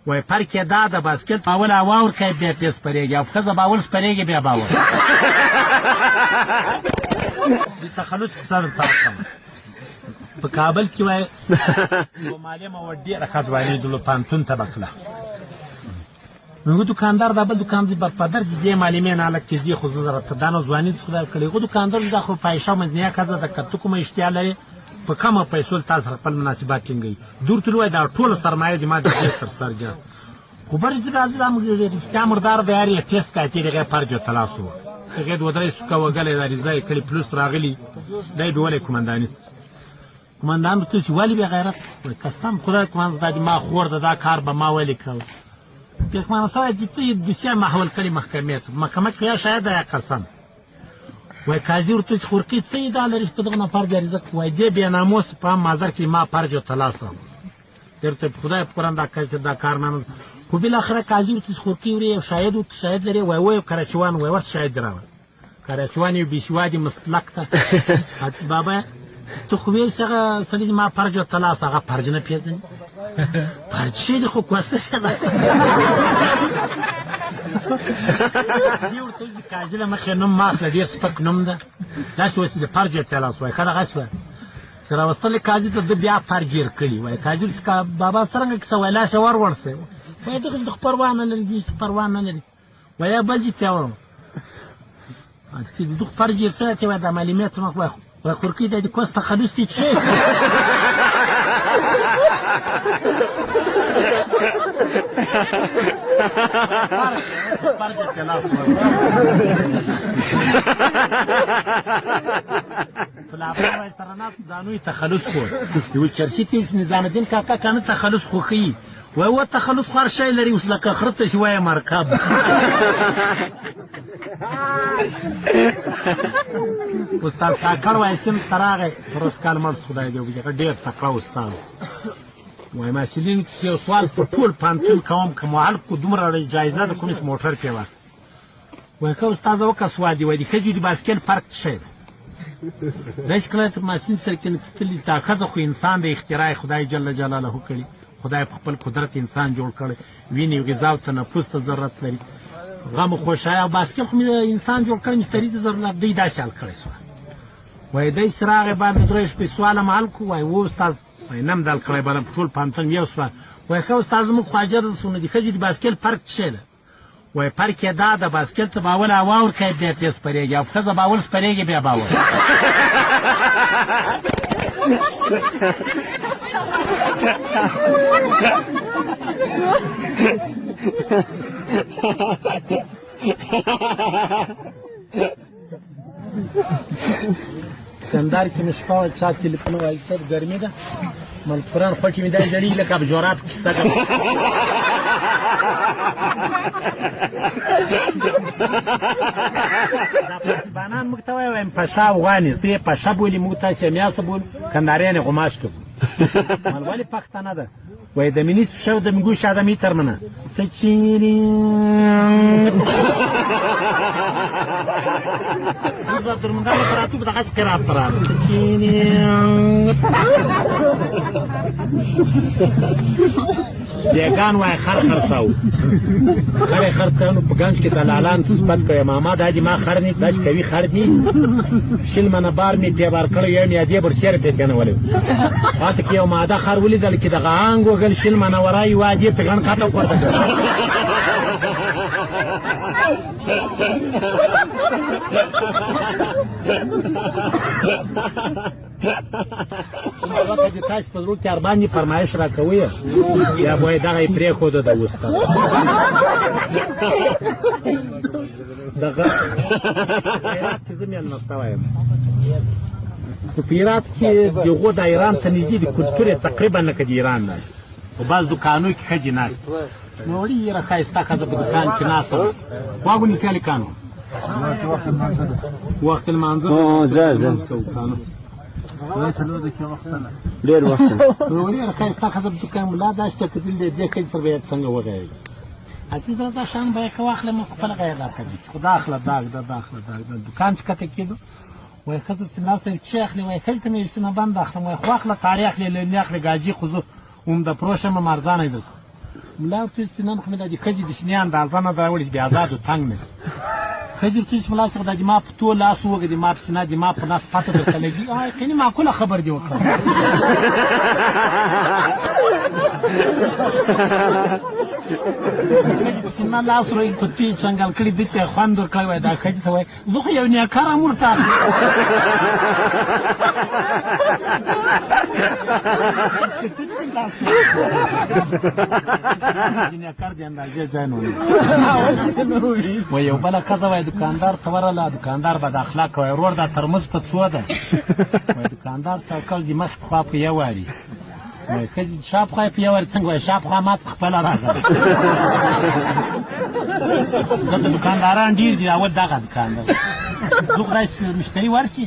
وای فرق یې دا د باسکټ اول هوا ورکوي بیا پې سپرېږي او ښځه به اول سپرېږي بیا باور د تخلص کیسه درته وکړم په کابل کې وای یوه معلمه وه ډېره ښه ځوانېدلو پوهنتون ته به تله نو دوکاندار دا بل دوکان دی برپدر د دې معلمې نه هلک چې دې خو زه درته دا نو ځواني دې خدای کړې هغه دوکاندار دا خو پایشه مزنیه ښځه ده که ته کومه اشتیا لرې په کمه پیسو تا سره خپل مناسبات ټینګوي دور تلو وایي دا ټوله سرمایه دې ما د دې تر سر جان خو بر چې راځي دا موږ رښتیا مردار دی یار یې ټیسټ کوي چې هغې فرج و تلاس و هغې دوه درې سوکه وګلی دا ریزه یې کړي پلوس راغلي دی به ولې قمنداني قمندان ورته چې ولې بې غیرت وایي قسم خدای قمندان دا ما خور ده دا کار به ما ولې کوه پیغمبر صاحب چې ته یې دوسیه محول کړي محکمې ته محکمه کې یا شاید یا قسم وای قاضي ورته چې خورقي څه یې دا لري چې په دغه نفر جریزه وای دې بې ناموس په هم مازر کې ما فرج و تلاس کړم ورته خدای په قرآن دا کار نه خو بالاخره قاضي ورته چې خورقي وړي یو شاهد لري وای وایي کراچوان وای ورته شاهد دې راوړه کراچوان یو بېسوادي مسلک ته بابا ته خو وایې چې هغه سړي ما فرج و تلاس هغه فرج نه پېژني فرج شی دی خو کوسته شه ده دې ورته وایي قاضي له مخې نوم ما اخله ډېر سپک نوم ده داسې وایي چې د فرج تلاس وایي ښه دغسې وایي چې راوستلی قاضي ته ده بیا فرج یې کړي وایي قاضي چې بابا څرنګه کیسه وایي لاس یې ورسئ وایي دغه د پروا نه لري دې پروا نه لري وایي بل چې ته وړم چې د دغه فرج یې څه ته وایي دا معلومات وایي وایي خورکي دا د کوس تخلص دي څه دانوی تخلص خور یو چرسی ته نظام الدین کاکا کنه تخلص خوخی وای و تخلص خور شی لري اوس لکه خرته شي وای مرکب استاد کاکړ وای سم تراغه پرسکال مرز خدای دې وګړه ډېر تکړه استاد وای ما سلین کې سوال په ټول پانتون کوم کومال کو دومره جایزه د کومس موټر کې و وای که استاد وکړ سوادي وای دي خجو دي باسکل فرق شي داش کله ته ماشین سره کې تللی طاقت خو انسان د اختراع خدای جل جلاله کړی خدای په خپل قدرت انسان جوړ کړی ویني غذا او تنفس ته ضرورت لري غم خوشاله او باسکل خو انسان جوړ کړی مستری ته ضرورت دی دا شال کړی سو وای دای سراغه باندې درې په سوال مال کو وای و استاد وای نم دال کړی باندې ټول پانتون یو سوال وای که استاد مو خواجر سونه دي خجې باسکل فرق شه وای فرق یې دا د باسکل ته باول هوا ورکوي بیا پې سپرېږي او ښځه باول سپرېږي بیا باور کندهار کې مې شپه وه چا تلیفون وایي صاحب ګرمي ده ملکپوران خوټې مې دا زړېږي لکه په جوراب کیسه کوم دا پاسبانان موږ ته وایم پشه افغاني ته یې پشه بولي موږ تاسې میاسه بولو کندهاریان یې غماش کوو مال ولې پښتانه ده وایي د مینیس پشه او د میګوش آدمي ترمنه څه چیرې موږ به درمندانو ته راتلو په دغسې کې راسته راغلو څه چیرې دیګان وای خر خرڅاو خر یې خرڅاو په ګنج کې دلالان صفت کوي ماما دا دې ما خر نه دا چې کوي خر دي شل منه بار مې پې بار کړی یو مې دې برسېره پې کنهولی پاتې کې یو ماده خر ولیدل چې دغه آنګ وګل شل منه ورای واجې پې غڼ کاته پورته کړ چې تاسو په زړه کې ارمان دي فرمایش راکوئ یا به یې دغه یې پرېښوده د استاد دغه هرات کې زه مېلمسته وایم خو په هرات کې د هغو د ایران ته نږدې د کلتور یې تقریبا لکه د ایران ناست په بعض دوکانو کې ښځې ناست نو ډېره ښایسته ښځه په دوکان کې ناسته وه غوږ ونیسئ هلکانو وخت لمانځه ډېر وخت ډېره ښایسته ښځه په دوکان ملا دا چې کتل دی دې ښځې سره به یې څنګه وغږېږي عزیز دا شان به یې که واخلم خپله غیر دا کوي خو دا اخله داغ ده دا اخله داغ ده دوکان چې کته کېدو وایي ښځه چې ناسته وي چې اخلي وایي ښځې ته مې یو سینه بند اخلم وایي خو اخله تارې اخلي لنې اخلي ګاجي خو زه عمده فروش یم ارزانه یې درکړو ملا ورته چې نن خو مې دا د ښځې د شنې اندازه نه دا وړي چې بې ازادو تنګ نه شي ښځې ورته چې ملا صاحب دا د ما په تو لاس ووږه د ما په سینه د ما په نس پته درته لګي یقیني معقوله خبر دې وکړه سینه لاس روی په توی چنګل کړي دې ته خوند ورکړی وای دا ښځې ته وایي زه خو یو نیکره مور ته نیکر د اندازې ځای نه وایي یو بله ښځه وایي دوکاندار ته ورغله دوکاندار بد اخلاقه وایي ورور دا ترموز په څو ده وایي دوکاندار سرکل د مخ په خوا په یو واري وایي ښځې شا په خوا یې په یو واري څنګه وایي شا په خوا ما په خپله راغله دلته دوکانداران ډېر دي اول دغه دوکاندار زه خدای مشتري ورشي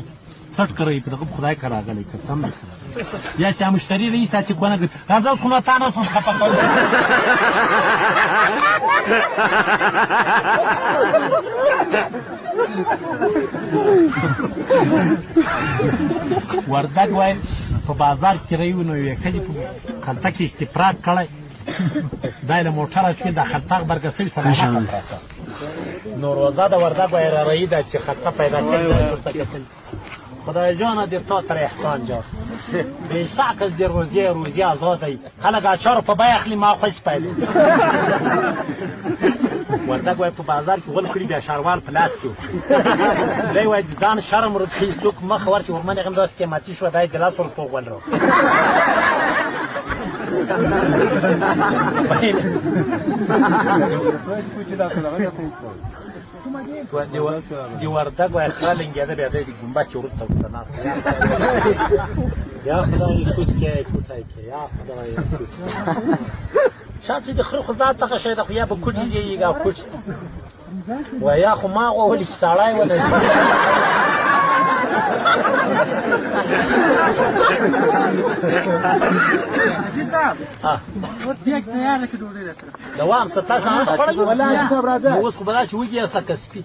څټ کروي په دغه خدای که راغلی قسم دی یا چې مشتري رئیس چې کونه کوي راځه اوس خو نو تا نه اوس خفه کوي وردګ وایي په بازار کې رایو نو یوې ښځې په خلطه کې استفراق کړی دا یې له موټره چې دا خلطه غبرګه سوي صلاحیته پراته نو روزه د وردګ وایي رارایي ده چې خلطه پیدا کړي ورته کتل خدای جانه دې تا تر احسان جار بېشک از دې روزي آزاد ای خلک اچارو په بیه اخلي ما خوش پیدا وردګ وایي په بازار کې غول کړي بیا شاروال په لاس کې دی وایي د ځان شرم ورکړي څوک مخ ورشي ورمنې هم داسې قیمتي شوه دا یې د لاس ورپو غول رو د وردګ وایي خره لنګېده بیا دی د ګمبچ وروسته ورته ناست یا خدای کوچ کې کوټی کې یا خدای کوچ شاید چې د خره خو ذات دغه شی ده خو یا به کوټ یېږي او کوټ وایي یا خو ما غوولي چې سړی ونه دوام څه تاسو نه خوړل اوس خو به داسې وږي یاست لکه سپي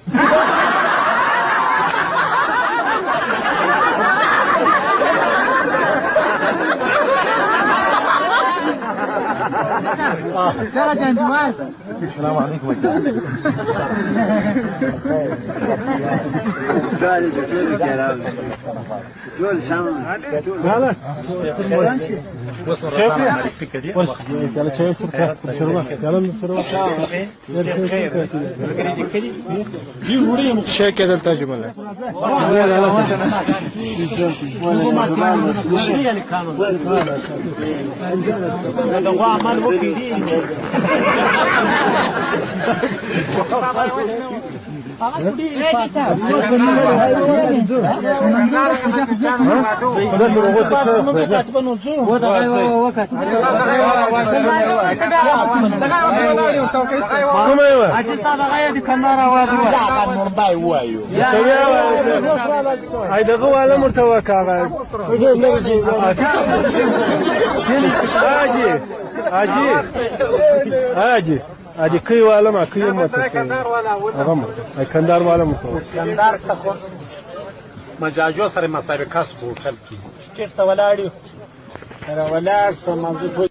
السلام عليكم ادي کوي والا ما کوي مته هغه کندار والا مته کندار څخه مجاجو سره مسابقه هوټل کې چیرته ولاړ سم موضوع